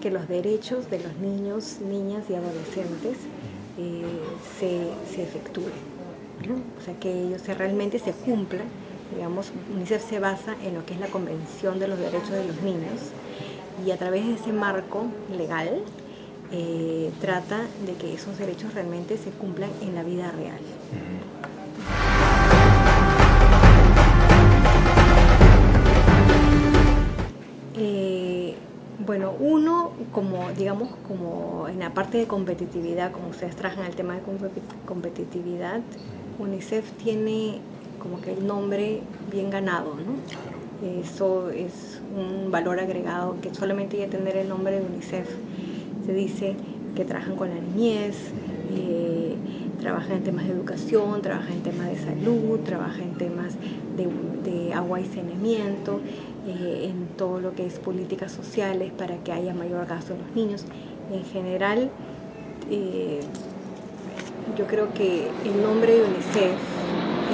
que los derechos de los niños, niñas y adolescentes se efectúen, ¿no? O sea, que ellos realmente se cumplan. Digamos, UNICEF se basa en lo que es la Convención de los Derechos de los Niños, y a través de ese marco legal trata de que esos derechos realmente se cumplan en la vida real. Bueno, uno, como en la parte de competitividad, como ustedes trajan el tema de competitividad, UNICEF tiene como que el nombre bien ganado, ¿no? Eso es un valor agregado, que solamente ya tener el nombre de UNICEF. Se dice que trabajan con la niñez, trabajan en temas de educación, trabajan en temas de salud, trabajan en temas de agua y saneamiento, en todo lo que es políticas sociales para que haya mayor gasto en los niños. En general, yo creo que el nombre de UNICEF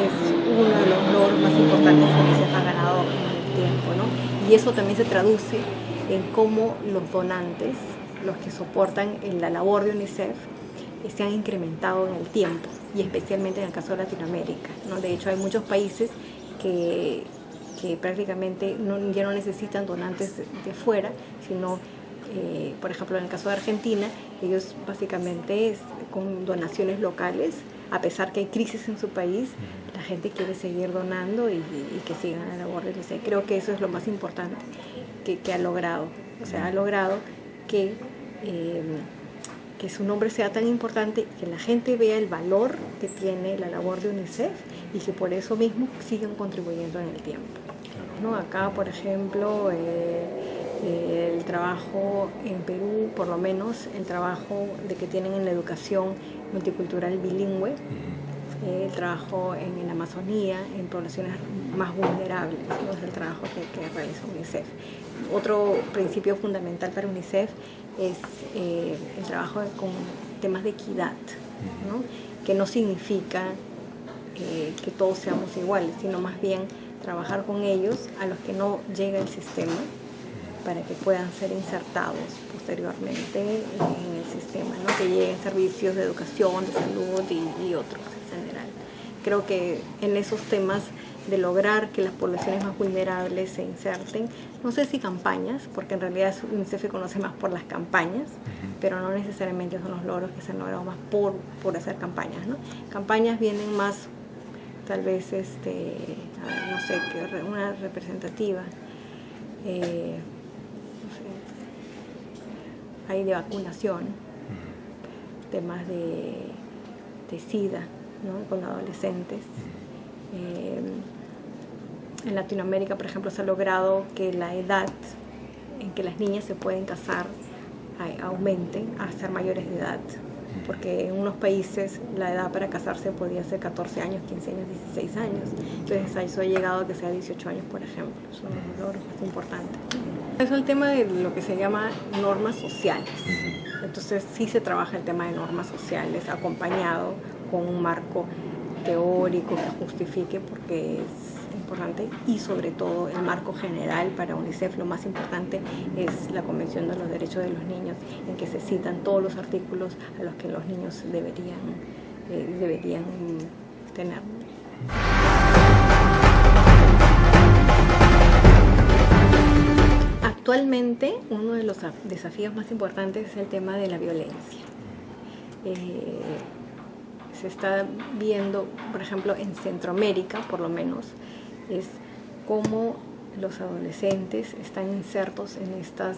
es uno de los logros más importantes que UNICEF ha ganado en el tiempo, ¿no? Y eso también se traduce en cómo los donantes, los que soportan la labor de UNICEF, se han incrementado en el tiempo, y especialmente en el caso de Latinoamérica, ¿no? De hecho, hay muchos países que prácticamente ya no necesitan donantes de fuera, sino, por ejemplo, en el caso de Argentina, ellos básicamente con donaciones locales, a pesar que hay crisis en su país, la gente quiere seguir donando y que sigan la labor de UNICEF. Creo que eso es lo más importante que ha logrado. O sea, ha logrado que su nombre sea tan importante, que la gente vea el valor que tiene la labor de UNICEF y que por eso mismo sigan contribuyendo en el tiempo, ¿no? Acá, por ejemplo, el trabajo en Perú, por lo menos el trabajo que tienen en la educación multicultural bilingüe, el trabajo en la Amazonía, en poblaciones más vulnerables, ¿no? Es el trabajo que realiza UNICEF. Otro principio fundamental para UNICEF es el trabajo con temas de equidad, ¿no? Que no significa que todos seamos iguales, sino más bien trabajar con ellos a los que no llega el sistema, para que puedan ser insertados posteriormente en el sistema, ¿no? Que lleguen servicios de educación, de salud y otros en general. Creo que en esos temas de lograr que las poblaciones más vulnerables se inserten, no sé si campañas, porque en realidad UNICEF se conoce más por las campañas, pero no necesariamente son los logros que se han logrado más por hacer campañas, ¿no? Campañas vienen más, tal vez, no sé, una representativa, hay de vacunación, temas de SIDA, ¿no? Con adolescentes. En Latinoamérica, por ejemplo, se ha logrado que la edad en que las niñas se pueden casar aumente a ser mayores de edad, porque en unos países la edad para casarse podía ser 14 años, 15 años, 16 años. Entonces a eso ha llegado a que sea 18 años, por ejemplo. Son los logros más importantes. Es el tema de lo que se llama normas sociales. Entonces sí se trabaja el tema de normas sociales acompañado con un marco teórico que justifique, porque es importante, y sobre todo el marco general para UNICEF. Lo más importante es la Convención de los Derechos de los Niños, en que se citan todos los artículos a los que los niños deberían tener. Actualmente, uno de los desafíos más importantes es el tema de la violencia. Se está viendo, por ejemplo, en Centroamérica, por lo menos, es cómo los adolescentes están insertos en estas,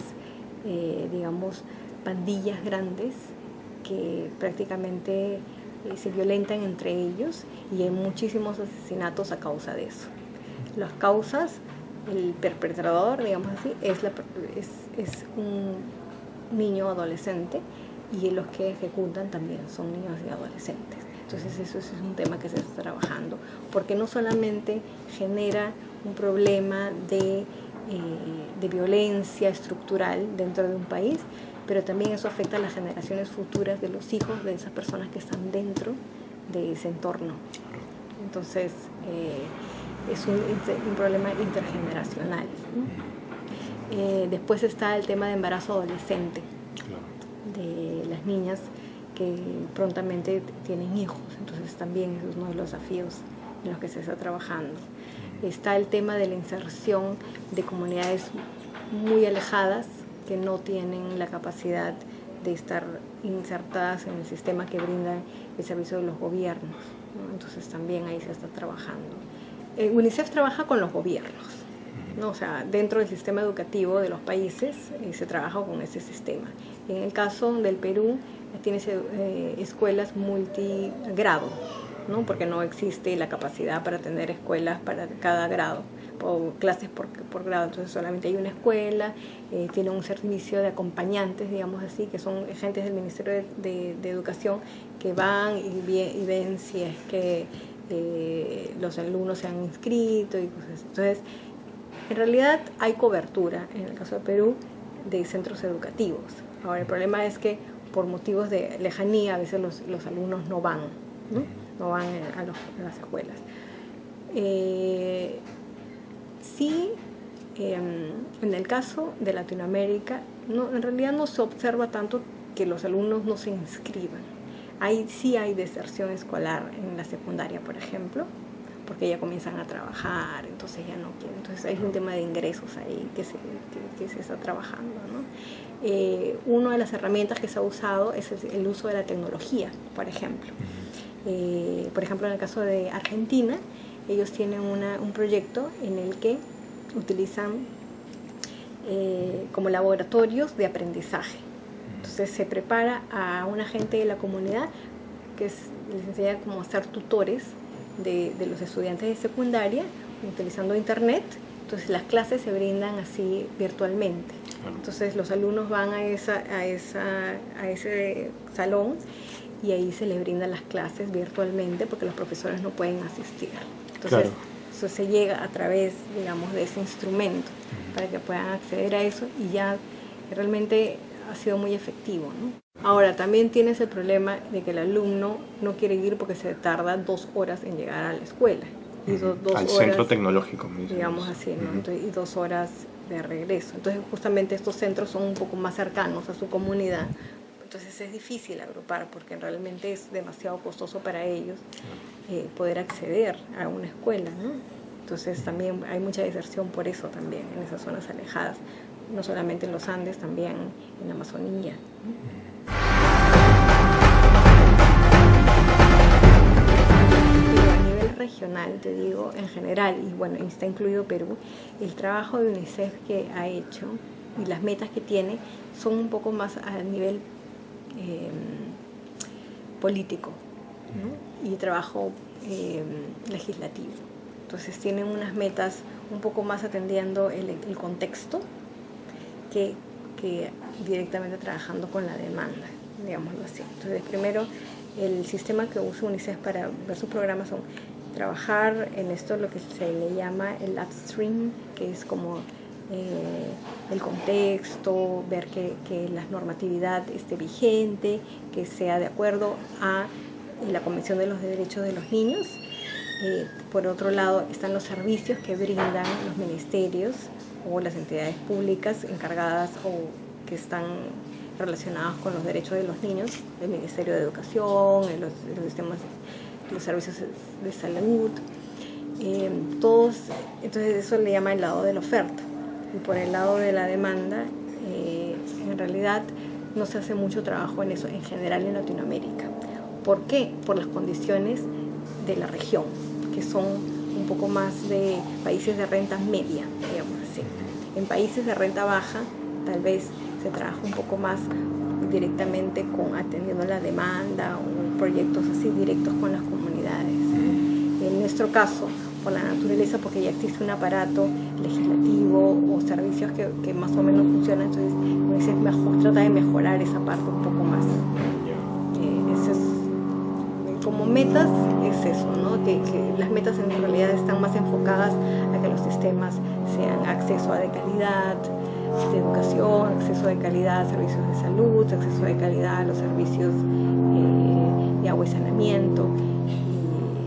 digamos, pandillas grandes que prácticamente se violentan entre ellos, y hay muchísimos asesinatos a causa de eso. Las causas, el perpetrador, digamos así, es un niño adolescente, y los que ejecutan también son niños y adolescentes. Entonces eso es un tema que se está trabajando, porque no solamente genera un problema de violencia estructural dentro de un país, pero también eso afecta a las generaciones futuras de los hijos de esas personas que están dentro de ese entorno. Entonces es un problema intergeneracional, ¿no? Después está el tema de embarazo adolescente, de las niñas que prontamente tienen hijos, entonces también es uno de los desafíos en los que se está trabajando. Está el tema de la inserción de comunidades muy alejadas que no tienen la capacidad de estar insertadas en el sistema que brinda el servicio de los gobiernos, ¿no? Entonces también ahí se está trabajando. UNICEF trabaja con los gobiernos, ¿no? O sea, dentro del sistema educativo de los países se trabaja con ese sistema. En el caso del Perú, tiene escuelas multigrado, ¿no? Porque no existe la capacidad para tener escuelas para cada grado o clases por grado, entonces solamente hay una escuela, tiene un servicio de acompañantes, digamos así, que son agentes del Ministerio de Educación que van y ven si es que los alumnos se han inscrito y cosas así. Entonces, en realidad hay cobertura, en el caso de Perú, de centros educativos. Ahora, el problema es que por motivos de lejanía a veces los alumnos no van, ¿no? No van a las escuelas. Sí, en el caso de Latinoamérica, en realidad no se observa tanto que los alumnos no se inscriban. Sí hay deserción escolar en la secundaria, por ejemplo, porque ya comienzan a trabajar, entonces ya no quieren. Entonces hay un tema de ingresos ahí que se está trabajando, ¿no? Una de las herramientas que se ha usado es el uso de la tecnología, por ejemplo. Por ejemplo, en el caso de Argentina, ellos tienen un proyecto en el que utilizan como laboratorios de aprendizaje. Entonces se prepara a una gente de la comunidad que les enseña cómo ser tutores de los estudiantes de secundaria utilizando internet. Entonces las clases se brindan así virtualmente. Entonces los alumnos van a ese salón y ahí se les brindan las clases virtualmente porque los profesores no pueden asistir. Entonces eso se llega a través, digamos, de ese instrumento para que puedan acceder a eso y ya realmente ha sido muy efectivo, ¿no? Ahora, también tienes el problema de que el alumno no quiere ir porque se tarda 2 horas en llegar a la escuela. Y dos al horas, centro tecnológico, digamos así, ¿no? Y 2 horas de regreso. Entonces, justamente estos centros son un poco más cercanos a su comunidad. Entonces es difícil agrupar porque realmente es demasiado costoso para ellos poder acceder a una escuela, ¿no? Entonces también hay mucha deserción por eso también en esas zonas alejadas, no solamente en los Andes, también en la Amazonía, ¿no? Regional, te digo, en general, y bueno, está incluido Perú, el trabajo de UNICEF que ha hecho y las metas que tiene son un poco más a nivel político, ¿no? Y trabajo legislativo. Entonces tienen unas metas un poco más atendiendo el contexto que directamente trabajando con la demanda, digámoslo así. Entonces primero el sistema que usa UNICEF para ver sus programas son trabajar en esto, lo que se le llama el upstream, que es como el contexto, ver que la normatividad esté vigente, que sea de acuerdo a la Convención de los Derechos de los Niños. Por otro lado, están los servicios que brindan los ministerios o las entidades públicas encargadas o que están relacionados con los derechos de los niños, el Ministerio de Educación, los sistemas, los servicios de salud, todos. Entonces eso le llama el lado de la oferta. Y por el lado de la demanda, en realidad no se hace mucho trabajo en eso en general en Latinoamérica. ¿Por qué? Por las condiciones de la región, que son un poco más de países de renta media, digamos así. En países de renta baja, tal vez se trabaja un poco más directamente con atendiendo la demanda o proyectos así directos con las comunidades. En nuestro caso, por la naturaleza, porque ya existe un aparato legislativo o servicios que más o menos funcionan, entonces trata de mejorar esa parte un poco más. Como metas es eso, ¿no? Que las metas en realidad están más enfocadas a que los sistemas sean acceso a de calidad, de educación, acceso de calidad a servicios de salud, acceso de calidad a los servicios de agua y saneamiento.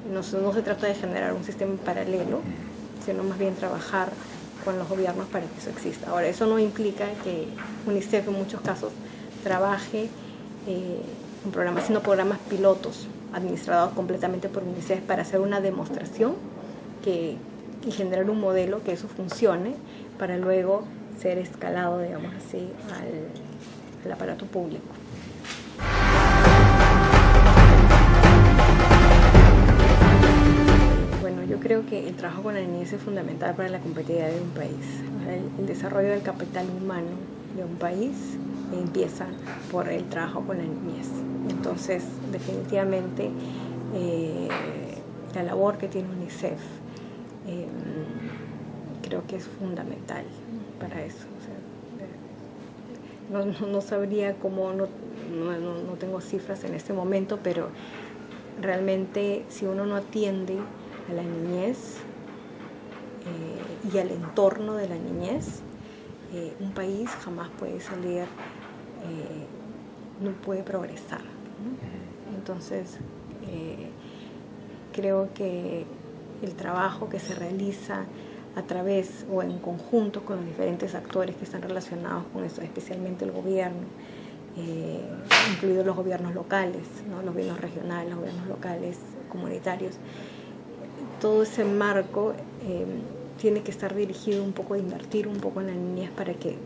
Y no se trata de generar un sistema paralelo, sino más bien trabajar con los gobiernos para que eso exista. Ahora, eso no implica que UNICEF en muchos casos trabaje en programas, sino programas pilotos administrados completamente por UNICEF para hacer una demostración y generar un modelo que eso funcione para luego ser escalado, digamos así, al aparato público. Bueno, yo creo que el trabajo con la niñez es fundamental para la competitividad de un país. El desarrollo del capital humano de un país empieza por el trabajo con la niñez. Entonces, definitivamente, la labor que tiene UNICEF creo que es fundamental para eso. O sea, no sabría cómo, no tengo cifras en este momento, pero realmente si uno no atiende a la niñez y al entorno de la niñez, un país jamás puede salir, no puede progresar, ¿no? Entonces, creo que el trabajo que se realiza a través o en conjunto con los diferentes actores que están relacionados con eso, especialmente el gobierno, incluidos los gobiernos locales, ¿no? Los gobiernos regionales, los gobiernos locales, comunitarios, todo ese marco tiene que estar dirigido un poco a invertir un poco en la niñez para que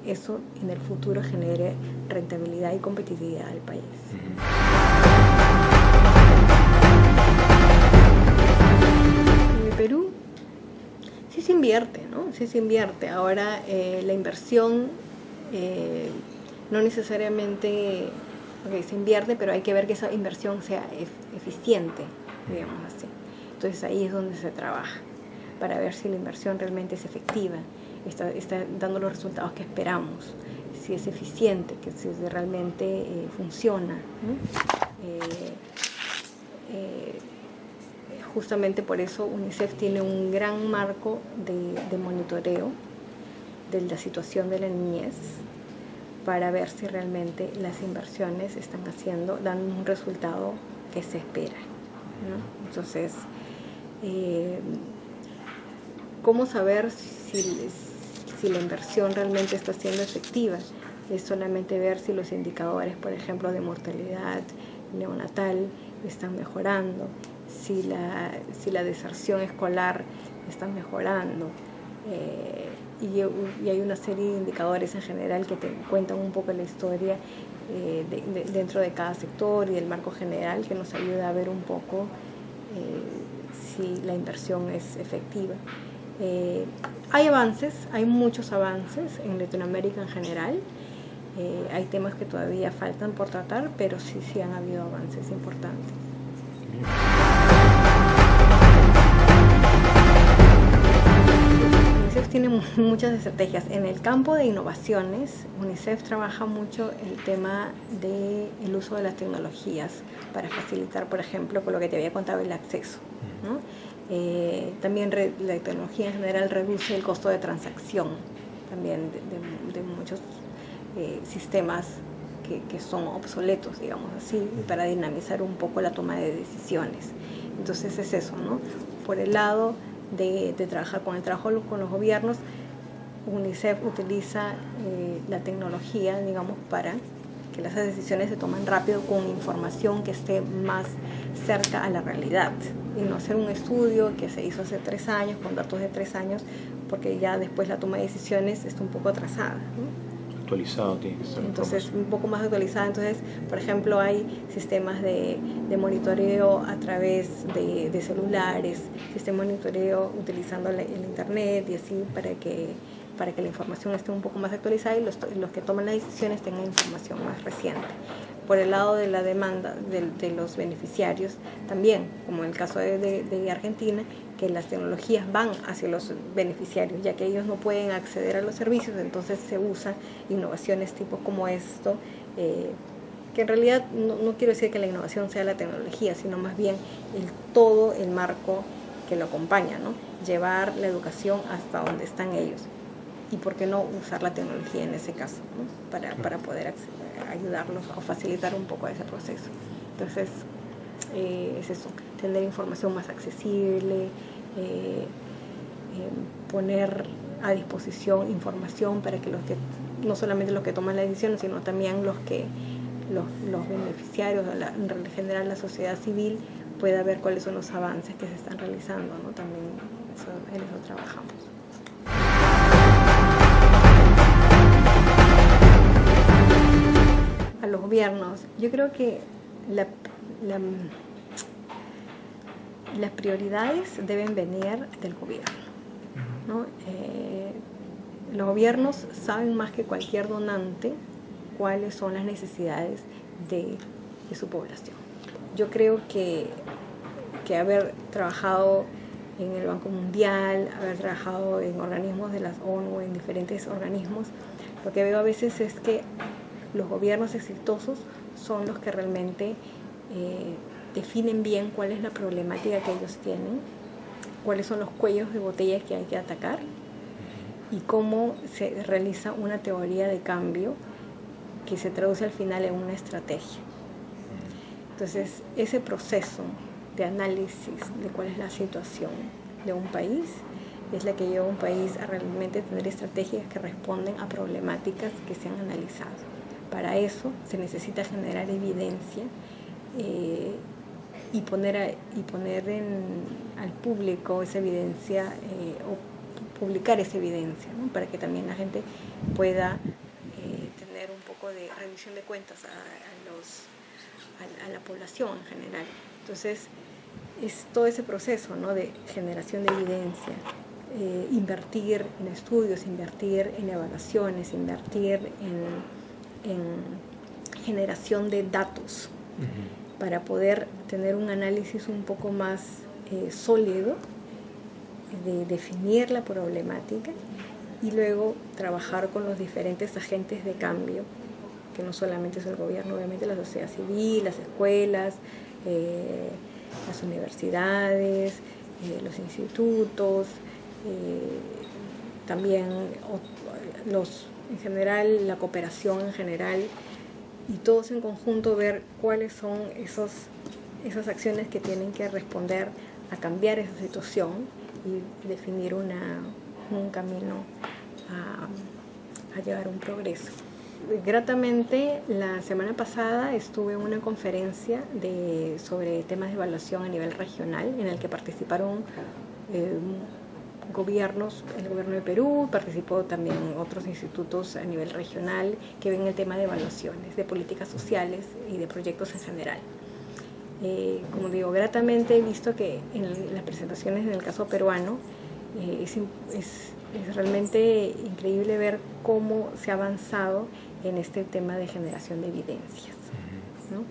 eso en el futuro genere rentabilidad y competitividad al país. En el Perú sí se invierte, ¿no? Sí se invierte. Ahora la inversión no necesariamente se invierte, pero hay que ver que esa inversión sea eficiente, digamos así. Entonces ahí es donde se trabaja, para ver si la inversión realmente es efectiva, está dando los resultados que esperamos, si es eficiente, que si realmente funciona, ¿no? Justamente por eso UNICEF tiene un gran marco de monitoreo de la situación de la niñez, para ver si realmente las inversiones están dando un resultado que se espera, ¿no? Entonces, ¿cómo saber si la inversión realmente está siendo efectiva? Es solamente ver si los indicadores, por ejemplo, de mortalidad neonatal están mejorando, si la deserción escolar está mejorando, y hay una serie de indicadores en general que te cuentan un poco la historia dentro de cada sector y del marco general, que nos ayuda a ver un poco si la inversión es efectiva. Hay avances, hay muchos avances en Latinoamérica en general. Hay temas que todavía faltan por tratar, pero sí han habido avances importantes. UNICEF tiene muchas estrategias. En el campo de innovaciones, UNICEF trabaja mucho el tema del uso de las tecnologías para facilitar, por ejemplo, por lo que te había contado, el acceso, ¿no? También la tecnología en general reduce el costo de transacción también de muchos sistemas que son obsoletos, digamos así, para dinamizar un poco la toma de decisiones. Entonces es eso, ¿no? Por el lado de trabajar con los gobiernos, UNICEF utiliza la tecnología, digamos, para que las decisiones se tomen rápido con información que esté más cerca a la realidad, y no hacer un estudio que se hizo hace 3 años, con datos de 3 años, porque ya después la toma de decisiones está un poco atrasada, ¿no? Actualizado tiene que ser. Entonces, un poco más actualizada. Entonces, por ejemplo, hay sistemas de monitoreo a través de celulares, sistema de monitoreo utilizando el internet y así, para que la información esté un poco más actualizada y los que toman las decisiones tengan información más reciente. Por el lado de la demanda de los beneficiarios, también, como en el caso de Argentina, que las tecnologías van hacia los beneficiarios, ya que ellos no pueden acceder a los servicios, entonces se usa innovaciones tipo como esto, que en realidad no quiero decir que la innovación sea la tecnología, sino más bien todo el marco que lo acompaña, ¿no? Llevar la educación hasta donde están ellos. Y por qué no usar la tecnología en ese caso, ¿no? para poder ayudarlos o facilitar un poco ese proceso. Entonces, es eso, tener información más accesible, poner a disposición información para que no solamente los que toman la decisión, sino también los beneficiarios, en general la sociedad civil, pueda ver cuáles son los avances que se están realizando, ¿no? También en eso trabajamos. A los gobiernos, yo creo que las prioridades deben venir del gobierno, ¿no? Los gobiernos saben más que cualquier donante cuáles son las necesidades de su población. Yo creo que haber trabajado en el Banco Mundial, haber trabajado en organismos de las ONU, en diferentes organismos, lo que veo a veces es que los gobiernos exitosos son los que realmente definen bien cuál es la problemática que ellos tienen, cuáles son los cuellos de botella que hay que atacar y cómo se realiza una teoría de cambio que se traduce al final en una estrategia. Entonces, ese proceso de análisis de cuál es la situación de un país es la que lleva a un país a realmente tener estrategias que responden a problemáticas que se han analizado. Para eso se necesita generar evidencia y poner al público esa evidencia o publicar esa evidencia, ¿no? Para que también la gente pueda tener un poco de rendición de cuentas a la población en general. Entonces, es todo ese proceso, ¿no? De generación de evidencia, invertir en estudios, invertir en evaluaciones, invertir en generación de datos para poder tener un análisis un poco más sólido, de definir la problemática y luego trabajar con los diferentes agentes de cambio, que no solamente es el gobierno, obviamente la sociedad civil, las escuelas, las universidades, los institutos, también en general, la cooperación en general, y todos en conjunto ver cuáles son esas acciones que tienen que responder a cambiar esa situación y definir un camino a llegar a un progreso. Gratamente, la semana pasada estuve en una conferencia sobre temas de evaluación a nivel regional, en el que participaron gobiernos, el gobierno de Perú, participó también otros institutos a nivel regional que ven el tema de evaluaciones, de políticas sociales y de proyectos en general. Como digo, gratamente he visto que en las presentaciones en el caso peruano es realmente increíble ver cómo se ha avanzado en este tema de generación de evidencias, ¿no?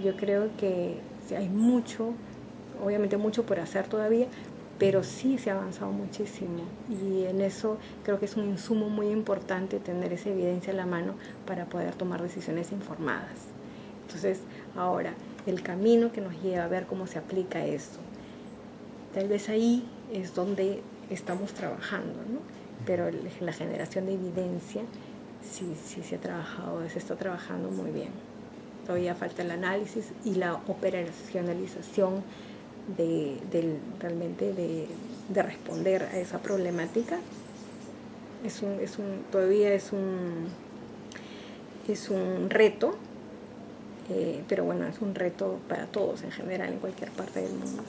Yo creo que hay mucho, obviamente mucho por hacer todavía, pero sí se ha avanzado muchísimo y en eso creo que es un insumo muy importante tener esa evidencia a la mano para poder tomar decisiones informadas. Entonces, ahora, el camino que nos lleva a ver cómo se aplica esto, tal vez ahí es donde estamos trabajando, ¿no? Pero la generación de evidencia sí se está trabajando muy bien. Todavía falta el análisis y la operacionalización realmente de responder a esa problemática. Todavía es un reto, pero bueno, es un reto para todos en general en cualquier parte del mundo.